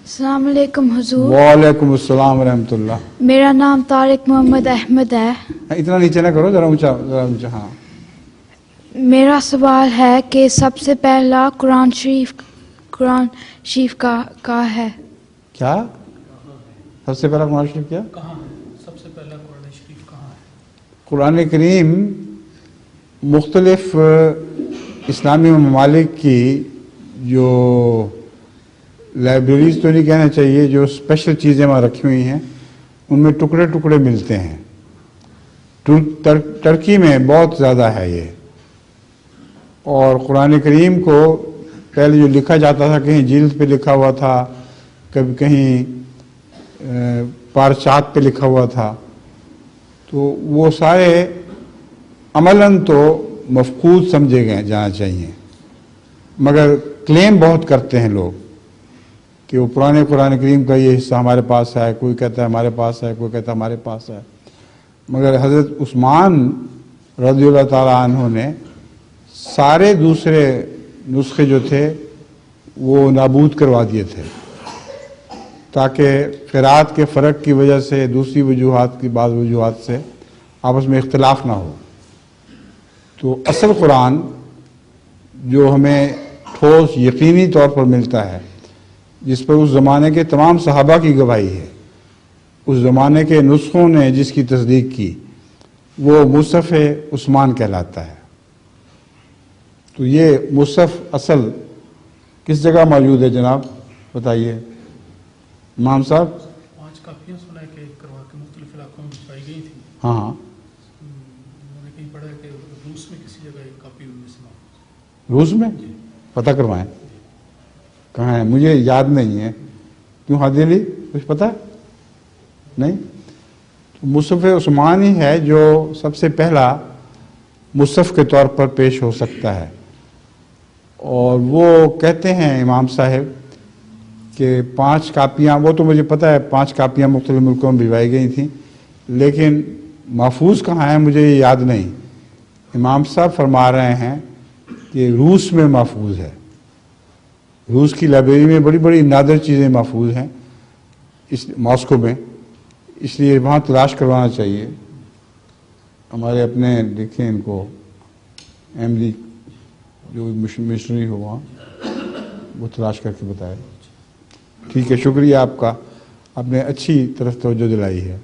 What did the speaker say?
السلام علیکم حضور. وعلیکم السلام ورحمۃ اللہ. میرا نام طارق محمد احمد ہے. اتنا نیچے نہ کرو، ذرا اونچا ذرا اونچا. ہاں میرا سوال ہے کہ سب سے پہلا قرآن شریف کا ہے. کیا سب سے پہلا قرآن شریف کیا کہاں ہے؟ سب سے پہلا قرآن شریف کہاں ہے؟ قرآن کریم مختلف اسلامی ممالک کی جو لائبریریز تو نہیں کہنا چاہیے، جو اسپیشل چیزیں وہاں رکھی ہوئی ہیں ان میں ٹکڑے ٹکڑے ملتے ہیں. ترکی میں بہت زیادہ ہے یہ. اور قرآن کریم کو پہلے جو لکھا جاتا تھا کہیں جلد پہ لکھا ہوا تھا، کبھی کہیں پارچات پہ لکھا ہوا تھا، تو وہ سارے عملاً تو مفقود سمجھے گئے جانا چاہیے. مگر کلیم بہت کرتے ہیں لوگ کہ وہ پرانے قرآن کریم کا یہ حصہ ہمارے پاس ہے، کوئی کہتا ہے ہمارے پاس ہے، کوئی کہتا ہے ہمارے پاس ہے. مگر حضرت عثمان رضی اللہ تعالیٰ عنہ نے سارے دوسرے نسخے جو تھے وہ نابود کروا دیے تھے، تاکہ قرات کے فرق کی وجہ سے، دوسری وجوہات کی بعض وجوہات سے آپس میں اختلاف نہ ہو. تو اصل قرآن جو ہمیں ٹھوس یقینی طور پر ملتا ہے، جس پر اس زمانے کے تمام صحابہ کی گواہی ہے، اس زمانے کے نسخوں نے جس کی تصدیق کی، وہ مصحف عثمان کہلاتا ہے. تو یہ مصحف اصل کس جگہ موجود ہے جناب بتائیے امام صاحب؟ 5 کاپیاں سنا ہے کہ کروا کے مختلف علاقوں میں پائی گئی تھیں. ہاں ہاں میں نے کہیں پڑھا ہے کہ روس میں کسی جگہ ایک کاپی ان میں سے روس میں پتہ کروائیں کہاں ہے، مجھے یاد نہیں ہے. کیوں حاضر علی کچھ پتہ نہیں؟ تو مصحف عثمان ہی ہے جو سب سے پہلا مصحف کے طور پر پیش ہو سکتا ہے. اور وہ کہتے ہیں امام صاحب کہ 5 کاپیاں، وہ تو مجھے پتہ ہے 5 کاپیاں مختلف ملکوں میں بھجوائی گئی تھیں، لیکن محفوظ کہاں ہے مجھے یہ یاد نہیں. امام صاحب فرما رہے ہیں کہ روس میں محفوظ ہے، روس کی لائبریری میں بڑی بڑی نادر چیزیں محفوظ ہیں اس ماسکو میں، اس لیے وہاں تلاش کروانا چاہیے. ہمارے اپنے دیکھیں ان کو احمدی جو مشنری ہو وہاں، وہ تلاش کر کے بتائے. ٹھیک ہے، شکریہ آپ کا، آپ نے اچھی طرف توجہ دلائی ہے.